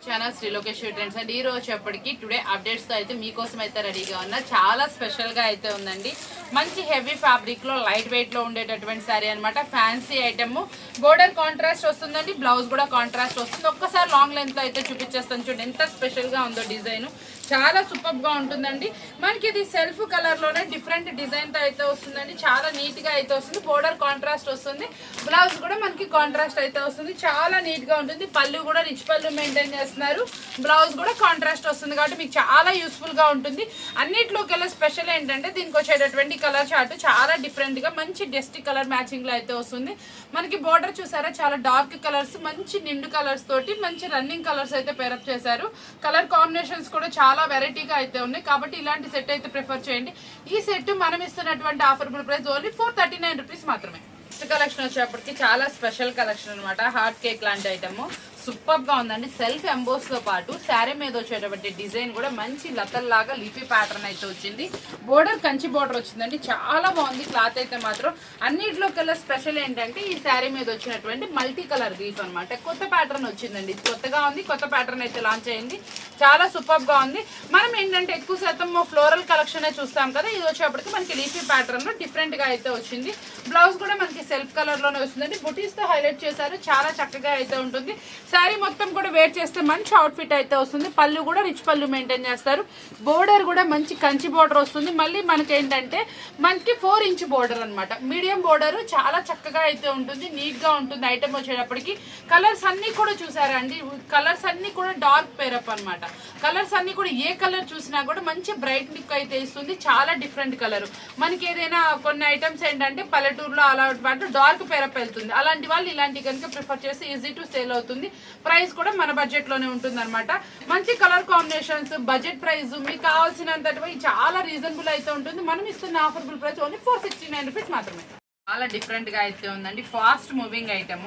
Channel శ్రీలోకేశ్వరి trends అండి. ఈ రోజు వచ్చేప్పటికి టుడే అప్డేట్స్ తో అయితే మీకోసం అయితే రెడీగా ఉన్నా. చాలా స్పెషల్ గా అయితే ఉందండి. మంచి హెవీ ఫ్యాబ్రిక్ లో లైట్ వెయిట్ లో ఉండేటటువంటి శారీ అనమాట. ఫ్యాన్సీ ఐటమ్, బోర్డర్ కాంట్రాస్ట్ వస్తుందండి, బ్లౌజ్ కూడా కాంట్రాస్ట్ వస్తుంది. ఒక్కసారి లాంగ్ లెంత్ లో అయితే చూపించేస్తాను చూడండి ఎంత స్పెషల్ గా ఉందో. డిజైన్ చాలా సూపర్ గా ఉంటుందండి. మనకి ఇది సెల్ఫ్ కలర్ లోనే డిఫరెంట్ డిజైన్ తో అయితే వస్తుందండి. చాలా నీట్ గా అయితే వస్తుంది. బోర్డర్ కాంట్రాస్ట్ వస్తుంది, బ్లౌజ్ కూడా మనకి కాంట్రాస్ట్ అయితే వస్తుంది. చాలా నీట్ గా ఉంటుంది. పళ్ళు కూడా రిచ్ పళ్ళు మెయింటైన్ చేస్తున్నారు. బ్లౌజ్ కూడా కాంట్రాస్ట్ వస్తుంది కాబట్టి మీకు చాలా యూస్ఫుల్ గా ఉంటుంది. అన్నిట్లోకెల్లా స్పెషల్ ఏంటంటే దీనికి వచ్చేటటువంటి కలర్ చార్ట్ చాలా డిఫరెంట్ గా మంచి డస్టీ కలర్ మ్యాచింగ్ లో అయితే వస్తుంది. మనకి బోర్డర్ చూసారా చాలా డార్క్ కలర్స్, మంచి నిండు కలర్స్ తోటి మంచి రన్నింగ్ కలర్స్ అయితే పేరప్ చేశారు. కలర్ కాంబినేషన్స్ కూడా చాలా వెరైటీగా అయితే ఉన్నాయి కాబట్టి ఇలాంటి సెట్ అయితే ప్రిఫర్ చేయండి. ఈ సెట్ మనం ఇస్తున్నటువంటి ఆఫర్బుల్ ప్రైస్ ఓన్లీ 439 రూపీస్ మాత్రమే. నెక్స్ట్ కలెక్షన్ వచ్చేప్పటికి చాలా స్పెషల్ కలెక్షన్ అనమాట. హార్ట్ కేక్ లాంటి ఐటమ్ సూపర్ గా ఉందండి. సెల్ఫ్ ఎంబోస్ తో పాటు శారీ మీద వచ్చేటువంటి డిజైన్ కూడా మంచి లతల్లాగా లీఫీ ప్యాటర్న్ అయితే వచ్చింది. బోర్డర్ కంచి బోర్డర్ వచ్చిందండి. చాలా బాగుంది క్లాత్ అయితే మాత్రం. అన్నిట్లో కల్లా స్పెషల్ ఏంటంటే ఈ శారీ మీద వచ్చినటువంటి మల్టీ కలర్ లీఫ్ అనమాట. కొత్త ప్యాటర్న్ వచ్చిందండి. కొత్తగా ఉంది, కొత్త ప్యాటర్న్ అయితే లాంచ్ అయింది. చాలా సూపర్ గా ఉంది. మనం ఏంటంటే ఎక్కువ శాతం ఫ్లోరల్ కలెక్షన్ చూస్తాం కదా, ఇది వచ్చేప్పటికి మనకి లీఫీ ప్యాటర్న్ లో డిఫరెంట్ గా అయితే వచ్చింది. బ్లౌజ్ కూడా మనకి సెల్ఫ్ కలర్ లోనే వస్తుందండి. బుటీస్ తో హైలైట్ చేశారు. చాలా చక్కగా అయితే ఉంటుంది. శారీ మొత్తం కూడా వేర్ చేస్తే మంచి అవుట్ఫిట్ అయితే వస్తుంది. పళ్ళు కూడా రిచ్ పళ్ళు మెయింటైన్ చేస్తారు. బోర్డర్ కూడా మంచి కంచి బోర్డర్ వస్తుంది. మళ్ళీ మనకి ఏంటంటే మనకి 4 ఇంచ్ బోర్డర్ అనమాట. మీడియం బోర్డర్ చాలా చక్కగా అయితే ఉంటుంది. నీట్ గా ఉంటుంది. ఐటమ్ వచ్చేటప్పటికి కలర్స్ అన్ని కూడా చూసారా అండి. కలర్స్ అన్ని కూడా డార్క్ పేరప్ అనమాట. కలర్స్ అన్ని కూడా ఏ కలర్ చూసినా కూడా మంచి బ్రైట్ లుక్ అయితే ఇస్తుంది. చాలా డిఫరెంట్ కలర్. మనకి ఏదైనా కొన్ని ఐటమ్స్ ఏంటంటే పల్లెటూరులో అలా డార్క్ పేరప్ వెళ్తుంది. అలాంటి వాళ్ళు ఇలాంటి కనుక ప్రిఫర్ చేసి ఈజీ టు సేల్ అవుతుంది. ప్రైస్ కూడా మన బడ్జెట్ లోనే ఉంటుంది అనమాట. మంచి కలర్ కాంబినేషన్స్, బడ్జెట్ ప్రైస్ మీకు కావాల్సినంత చాలా రీజనబుల్ అయితే ఉంటుంది. మనం ఇస్తున్న ఆఫర్బుల్ ప్రైస్ ఓన్లీ 469 రూపీస్ మాత్రమే. చాలా డిఫరెంట్ గా అయితే ఉందండి. Fast moving item.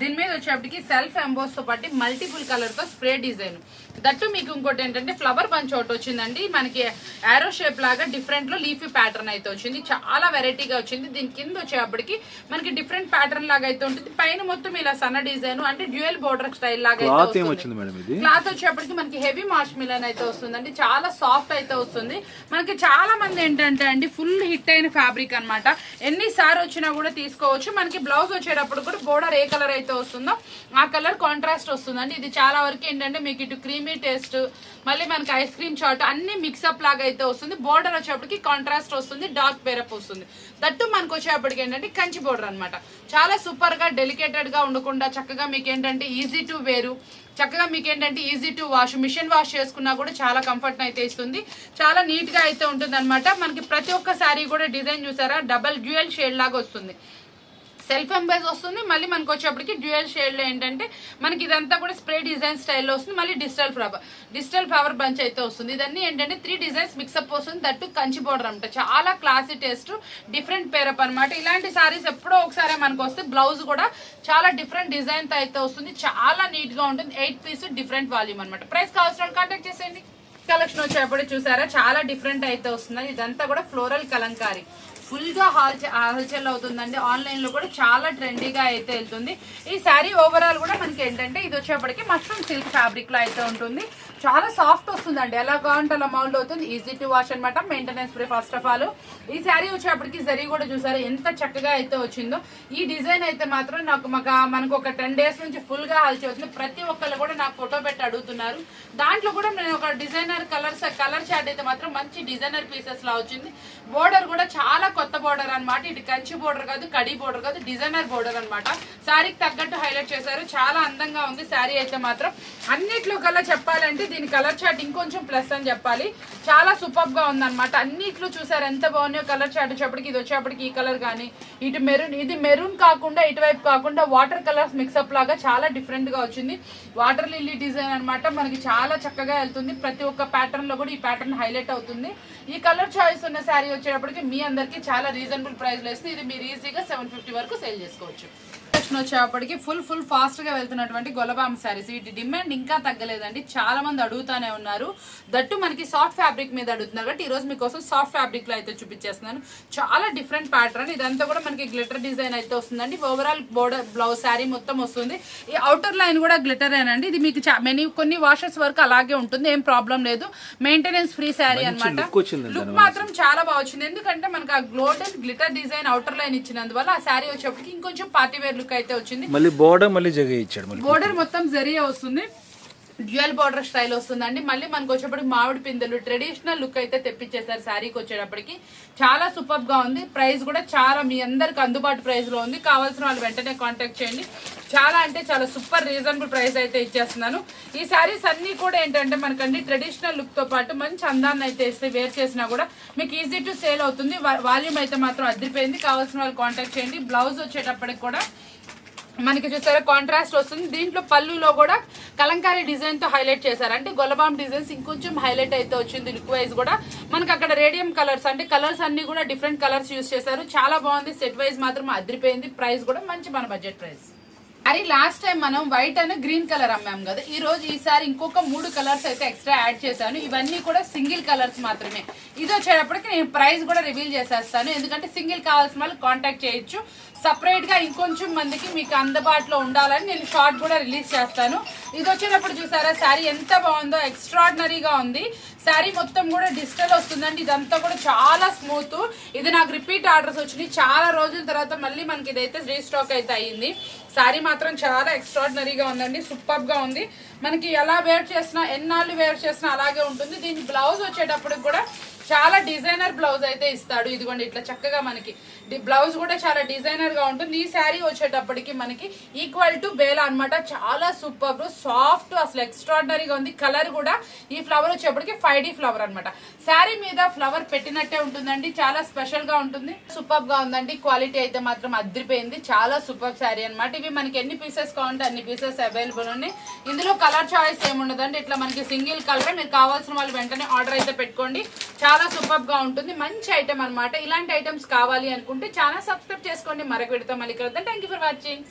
దీని మీద వచ్చేప్పటికి సెల్ఫ్ ఎంబోస్ తో పాటు మల్టిపుల్ కలర్ తో స్ప్రే డిజైన్. దట్టు మీకు ఇంకోటి ఏంటంటే ఫ్లవర్ బంచ్ ఒకటి వచ్చిందండి. మనకి ఆరో షేప్ లాగా డిఫరెంట్ లో లీఫీ ప్యాటర్న్ అయితే వచ్చింది. చాలా వెరైటీగా వచ్చింది. దీని కింద వచ్చేప్పటికి మనకి డిఫరెంట్ ప్యాటర్న్ లాగా అయితే ఉంటుంది. పైన మొత్తం ఇలా సన్న డిజైన్ అంటే డ్యూయల్ బోర్డర్ స్టైల్ లాగా అయితే వస్తుంది. క్లాత్ వచ్చేప్పటికి మనకి హెవీ మార్ష్ మిలన్ అయితే వస్తుందండి. చాలా సాఫ్ట్ అయితే వస్తుంది. మనకి చాలా మంది ఏంటంటే అండి ఫుల్ హిట్ అయిన ఫ్యాబ్రిక్ అనమాట. ఎన్నిసార్లు వచ్చినా కూడా తీసుకోవచ్చు. మనకి బ్లౌజ్ వచ్చేటప్పుడు కూడా బోర్డర్ ఏ కలర్ అయితే వస్తుందో ఆ కలర్ కాంట్రాస్ట్ వస్తుందండి. ఇది చాలా వరకు ఏంటంటే మీకు ఇటు క్రీమీ టేస్ట్, మళ్ళీ మనకి ఐస్ క్రీమ్ చాట్ అన్ని మిక్సప్ లాగా అయితే వస్తుంది. బోర్డర్ వచ్చేప్పటికి కాంట్రాస్ట్ వస్తుంది, డార్క్ పేరప్ వస్తుంది. దట్టు మనకు వచ్చేప్పటికి ఏంటంటే కంచి బోర్డర్ అనమాట. చాలా సూపర్ గా డెలికేటెడ్ గా ఉండకుండా చక్కగా మీకు ఏంటంటే ఈజీ టు వేరు, చక్కగా మీకు ఏంటంటే easy to wash, machine wash చేసుకున్నా కూడా చాలా కంఫర్ట్ అయితే ఇస్తుంది. చాలా నీట్ గా అయితే ఉంటుంది అనమాట. మనకి ప్రతి ఒక్క శారీ కూడా డిజైన్ చూసారా డబల్ డ్యూయల్ షేడ్ లాగా వస్తుంది. సెల్ఫ్ ఎంబైజ్ వస్తుంది. మళ్ళీ మనకు వచ్చేప్పటికి డ్యూయల్ షేడ్ లో ఏంటంటే మనకి ఇదంతా కూడా స్ప్రే డిజైన్ స్టైల్లో వస్తుంది. మళ్ళీ డిజిటల్ ఫ్లవర్ బంచ్ అయితే వస్తుంది. ఇదన్నీ ఏంటంటే 3 డిజైన్స్ మిక్సప్ వస్తుంది. దట్టు కంచి బోర్డర్ అనమాట. చాలా క్లాసీ టేస్ట్, డిఫరెంట్ పేరప్ అనమాట. ఇలాంటి సారీస్ ఎప్పుడో ఒకసారి మనకు వస్తే బ్లౌజ్ కూడా చాలా డిఫరెంట్ డిజైన్ తో అయితే వస్తుంది. చాలా నీట్ గా ఉంటుంది. 8 పీస్ డిఫరెంట్ వాల్యూమ్ అనమాట. ప్రైస్ కావాల్సిన కాంటాక్ట్ చేసేయండి. కలెక్షన్ వచ్చేప్పుడు చూసారా చాలా డిఫరెంట్ అయితే వస్తుంది. ఇదంతా కూడా ఫ్లోరల్ కలంకారీ ఫుల్ గా హల్చల్ అవుతుందండి. ఆన్లైన్ లో కూడా చాలా ట్రెండీగా అయితే వెళ్తుంది. ఈ శారీ ఓవరాల్ కూడా మనకి ఏంటంటే ఇది వచ్చేప్పటికి మష్రూమ్ సిల్క్ ఫ్యాబ్రిక్ లో అయితే ఉంటుంది. చాలా సాఫ్ట్ వస్తుందండి. ఎలా కావాలంటే అలా మౌల్డ్ అవుతుంది. ఈజీ టు వాష్ అనమాట. Maintenance free. First of all ఈ శారీ వచ్చేప్పటికి జరీ కూడా చూసారా ఎంత చక్కగా అయితే వచ్చిందో. ఈ డిజైన్ అయితే మాత్రం మనకు ఒక 10 డేస్ నుంచి ఫుల్ గా హల్చల్ అవుతుంది. ప్రతి ఒక్కళ్ళు కూడా నాకు ఫోటో పెట్టి అడుగుతున్నారు. దాంట్లో కూడా నేను ఒక డిజైనర్ కలర్ చార్ట్ అయితే మాత్రం మంచి డిజైనర్ పీసెస్ లా వచ్చింది. బోర్డర్ కూడా చాలా కొత్త బోర్డర్ అనమాట. ఇటు కంచి బోర్డర్ కాదు, కడి బోర్డర్ కాదు, డిజైనర్ బోర్డర్ అనమాట. శారీకి తగ్గట్టు హైలైట్ చేశారు. చాలా అందంగా ఉంది శారీ అయితే మాత్రం. అన్నిట్లో కల్లా చెప్పాలంటే దీని కలర్ చార్ట్ ఇంకొంచెం ప్లస్ అని చెప్పాలి. చాలా సూపర్ గా ఉందన్నమాట. అన్నిట్లో చూసారు ఎంత బాగున్నాయో కలర్ చార్ట్ వచ్చేప్పటికి. ఇది వచ్చేప్పటికి ఈ కలర్ కానీ ఇటు మెరూన్, ఇది మెరూన్ కాకుండా ఇటువైపు కాకుండా వాటర్ కలర్స్ మిక్సప్ లాగా చాలా డిఫరెంట్ గా వచ్చింది. వాటర్ లిల్లీ డిజైన్ అనమాట. మనకి చాలా చక్కగా వెళ్తుంది. ప్రతి ఒక్క ప్యాటర్న్ లో కూడా ఈ ప్యాటర్న్ హైలైట్ అవుతుంది. ఈ కలర్ చాయిస్ ఉన్న శారీ వచ్చేటప్పటికి మీ అందరికి చాలా రీజనబుల్ ప్రైస్ లో ఇస్తుంది. ఇది మీరు ఈజీగా 750 వరకు సేల్ చేసుకోవచ్చు. కలెక్షన్ వచ్చేప్పటికి ఫుల్ ఫాస్ట్ గా వెళ్తున్నటువంటి గొలబామ్ శారీస్. వీటి డిమాండ్ ఇంకా తగ్గలేదండి, చాలా మంది అడుగుతానే ఉన్నారు. దట్టు మనకి సాఫ్ట్ ఫ్యాబ్రిక్ మీద అడుగుతున్నారు కాబట్టి ఈ రోజు మీకోసం సాఫ్ట్ ఫ్యాబ్రిక్ లో అయితే చూపించేస్తున్నాను. చాలా డిఫరెంట్ ప్యాటర్న్, ఇదంతా కూడా మనకి గ్లిటర్ డిజైన్ అయితే వస్తుందండి. ఓవరాల్ బోర్డర్ బ్లౌజ్ శారీ మొత్తం వస్తుంది. ఈ అవుటర్ లైన్ కూడా గ్లిటర్ ఏనండి. ఇది మీకు కొన్ని వాషెస్ వరకు అలాగే ఉంటుంది, ఏం ప్రాబ్లం లేదు. మెయింటెనెన్స్ ఫ్రీ శారీ అన్నమాట. లుక్ మాత్రం చాలా బాగా వచ్చింది, ఎందుకంటే మనకి ఆ golden glitter design outer line ఇచ్చినందువల్ల ఆ శారీ వచ్చేప్పటికి ఇంకొంచెం పార్టీ వేర్ లుక్ అయితే వచ్చింది. మళ్ళీ బోర్డర్ మొత్తం జరియా వస్తుంది, డ్యూయల్ బార్డర్ స్టైల్ వస్తుందండి. మళ్ళీ మనకు వచ్చేప్పటికి మామిడి పిందెలు ట్రెడిషనల్ లుక్ అయితే తెప్పించేసారు శారీకి వచ్చేటప్పటికి. చాలా సూపర్ గా ఉంది. ప్రైస్ కూడా చాలా మీ అందరికి అందుబాటు ప్రైస్ లో ఉంది. కావాల్సిన వాళ్ళు వెంటనే కాంటాక్ట్ చేయండి. చాలా అంటే చాలా సూపర్ రీజనబుల్ ప్రైస్ అయితే ఇచ్చేస్తున్నాను. ఈ శారీస్ అన్ని కూడా ఏంటంటే మనకండి ట్రెడిషనల్ లుక్ తో పాటు మంచి అందాన్ని అయితే ఇస్తే వేర్ చేసినా కూడా మీకు ఈజీ టు సేల్ అవుతుంది. వాల్యూమ్ అయితే మాత్రం అదిరిపోయింది. కావాల్సిన వాళ్ళు కాంటాక్ట్ చేయండి. బ్లౌజ్ వచ్చేటప్పటికి కూడా మనకి చూసారా కాంట్రాస్ట్ వస్తుంది. దీంట్లో పళ్ళులో కూడా కలంకారీ డిజైన్ తో హైలైట్ చేశారు, అంటే గొలబామ్ డిజైన్స్ ఇంకొంచెం హైలైట్ అయితే వచ్చింది. లుక్ వైజ్ కూడా మనకి అక్కడ రేడియం కలర్స్, అంటే కలర్స్ అన్ని కూడా డిఫరెంట్ కలర్స్ యూస్ చేశారు. చాలా బాగుంది. సెట్ వైజ్ మాత్రం అదిరిపోయింది. ప్రైస్ కూడా మంచి మన బడ్జెట్ ప్రైస్. అరే లాస్ట్ టైం మనం వైట్ అండ్ గ్రీన్ కలర్ అమ్మాం కదా, ఈ రోజు ఈసారి ఇంకొక 3 కలర్స్ అయితే ఎక్స్ట్రా యాడ్ చేశాను. ఇవన్నీ కూడా సింగిల్ కలర్స్ మాత్రమే. ఇది వచ్చేటప్పటికి నేను ప్రైస్ కూడా రివీల్ చేసేస్తాను, ఎందుకంటే సింగిల్ కావాల్సిన వాళ్ళు కాంటాక్ట్ చేయొచ్చు. సపరేట్ గా ఇంకొంచెం మందికి మీకు అందుబాటులో ఉండాలని నేను షార్ట్ కూడా రిలీజ్ చేస్తాను. ఇది వచ్చేటప్పుడు చూసారా శారీ ఎంత బాగుందో, ఎక్స్ట్రాడినరీగా ఉంది. శారీ మొత్తం కూడా డిజిటల్ వస్తుందండి. ఇదంతా కూడా చాలా స్మూత్. ఇది నాకు రిపీట్ ఆర్డర్స్ వచ్చినాయి. చాలా రోజుల తర్వాత మళ్ళీ మనకి ఇదైతే రీస్టాక్ అయితే అయ్యింది. శారీ మాత్రం చాలా ఎక్స్ట్రాడినరీగా ఉందండి, సూపర్ గా ఉంది. మనకి ఎలా వేర్ చేసినా ఎన్నాళ్ళు వేర్ చేసినా అలాగే ఉంటుంది. దీని బ్లౌజ్ వచ్చేటప్పుడు కూడా చాలా డిజైనర్ బ్లౌజ్ అయితే ఇస్తాడు. ఇదిగోండి ఇట్లా చక్కగా మనకి బ్లౌజ్ కూడా చాలా డిజైనర్ గా ఉంటుంది. ఈ శారీ వచ్చేటప్పటికి మనకి ఈక్వల్ టు బేలా అన్నమాట. చాలా సూపర్ సాఫ్ట్, అసలు ఎక్స్ట్రాడినరీగా ఉంది. కలర్ కూడా ఈ ఫ్లవర్ వచ్చేప్పటికి 5D ఫ్లవర్ అన్నమాట. శారీ మీద ఫ్లవర్ పెట్టినట్టే ఉంటుందండి, చాలా స్పెషల్ గా ఉంటుంది. సూపర్ గా ఉందండి. క్వాలిటీ అయితే మాత్రం అదిరిపోయింది. చాలా సూపర్ శారీ అన్నమాట. ఇవి మనకి ఎన్ని పీసెస్ కావాలంటే అన్ని పీసెస్ అవైలబుల్ ఉన్నాయి. ఇందులో కలర్ చాయిస్ ఏముండదండి, ఇట్లా మనకి సింగిల్ కలర్. మీరు కావాల్సిన వాళ్ళు వెంటనే ఆర్డర్ అయితే పెట్టుకోండి. చాలా సూపర్ గా ఉంటుంది. మంచి ఐటమ్ అన్నమాట. ఇలాంటి ఐటమ్స్ కావాలి అనుకుంటే ఛానల్ సబ్స్క్రైబ్ చేసుకోండి. మరొక వీడియోతో మళ్ళీ కలుద్దాం. Thank you for watching.